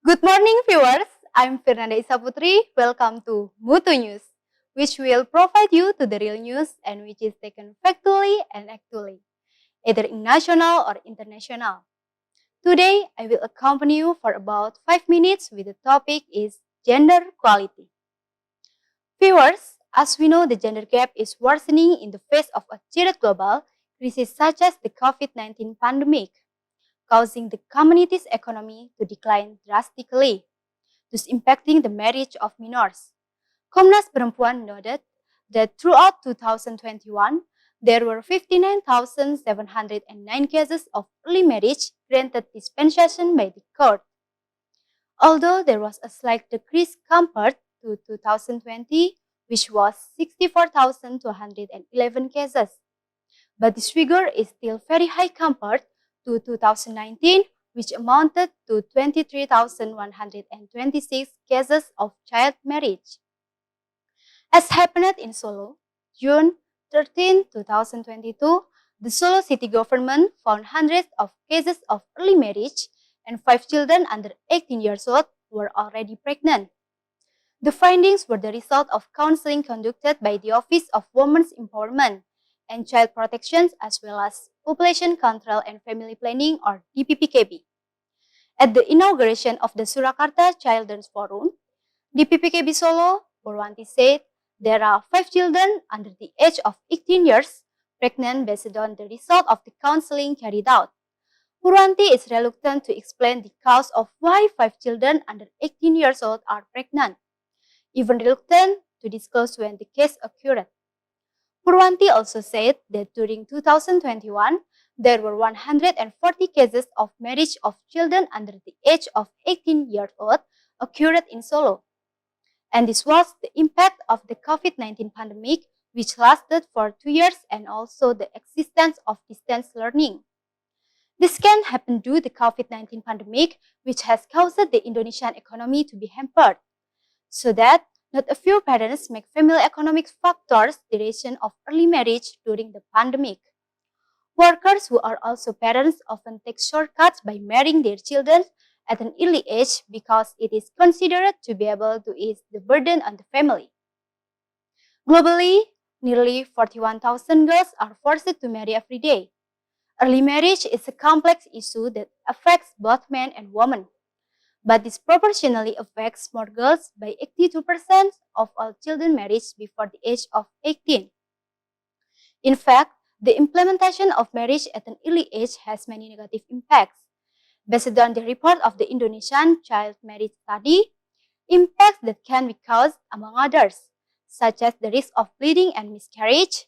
Good morning, viewers. I'm Fernanda Isaputri. Welcome to Mutu News, which will provide you to the real news and which is taken factually and actually, either in national or international. Today, I will accompany you for about 5 minutes with the topic is gender equality. Viewers, as we know, the gender gap is worsening in the face of a giant global crisis such as the COVID-19 pandemic, causing the community's economy to decline drastically, thus impacting the marriage of minors. Komnas Perempuan noted that throughout 2021, there were 59,709 cases of early marriage granted dispensation by the court. Although there was a slight decrease compared to 2020, which was 64,211 cases. But this figure is still very high compared to 2019, which amounted to 23,126 cases of child marriage. As happened in Solo, June 13, 2022, the Solo city government found hundreds of cases of early marriage and 5 children under 18 years old were already pregnant. The findings were the result of counseling conducted by the Office of Women's Empowerment and Child Protection as well as Population Control and Family Planning or DPPKB. At the inauguration of the Surakarta Children's Forum, DPPKB Solo, Purwanti said there are 5 children under the age of 18 years pregnant based on the result of the counseling carried out. Purwanti is reluctant to explain the cause of why 5 children under 18 years old are pregnant, even reluctant to disclose when the case occurred. Purwanti also said that during 2021, there were 140 cases of marriage of children under the age of 18 years old occurred in Solo. And this was the impact of the COVID-19 pandemic, which lasted for 2 years, and also the existence of distance learning. This can happen due to the COVID-19 pandemic, which has caused the Indonesian economy to be hampered, so that not a few parents make family economic factors the reason of early marriage during the pandemic. Workers who are also parents often take shortcuts by marrying their children at an early age because it is considered to be able to ease the burden on the family. Globally, nearly 41,000 girls are forced to marry every day. Early marriage is a complex issue that affects both men and women, but disproportionately affects more girls by 82% of all children married before the age of 18. In fact, the implementation of marriage at an early age has many negative impacts. Based on the report of the Indonesian Child Marriage Study, impacts that can be caused among others, such as the risk of bleeding and miscarriage,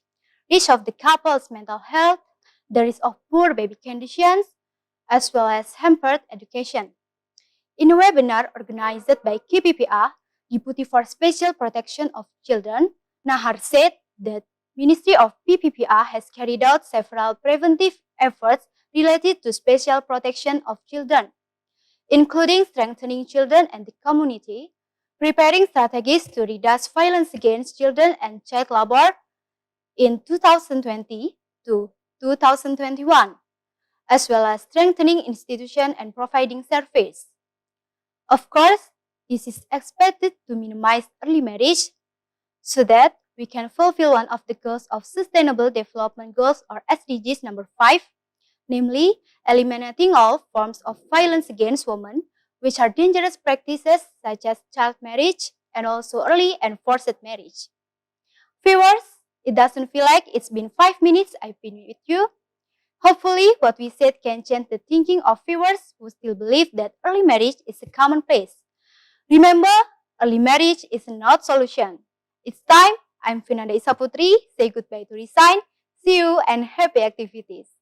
risk of the couple's mental health, the risk of poor baby conditions, as well as hampered education. In a webinar organized by KPPA, Deputy for Special Protection of Children, Nahar said that Ministry of PPPA has carried out several preventive efforts related to special protection of children, including strengthening children and the community, preparing strategies to reduce violence against children and child labor in 2020 to 2021, as well as strengthening institutions and providing service. Of course, this is expected to minimize early marriage so that we can fulfill one of the goals of Sustainable Development Goals or SDGs number 5, namely eliminating all forms of violence against women, which are dangerous practices such as child marriage and also early and forced marriage. Viewers, it doesn't feel like it's been 5 minutes I've been with you. Hopefully, what we said can change the thinking of viewers who still believe that early marriage is a commonplace. Remember, early marriage is not solution. It's time. I'm Fernanda Isaputri. Say goodbye to resign. See you and happy activities.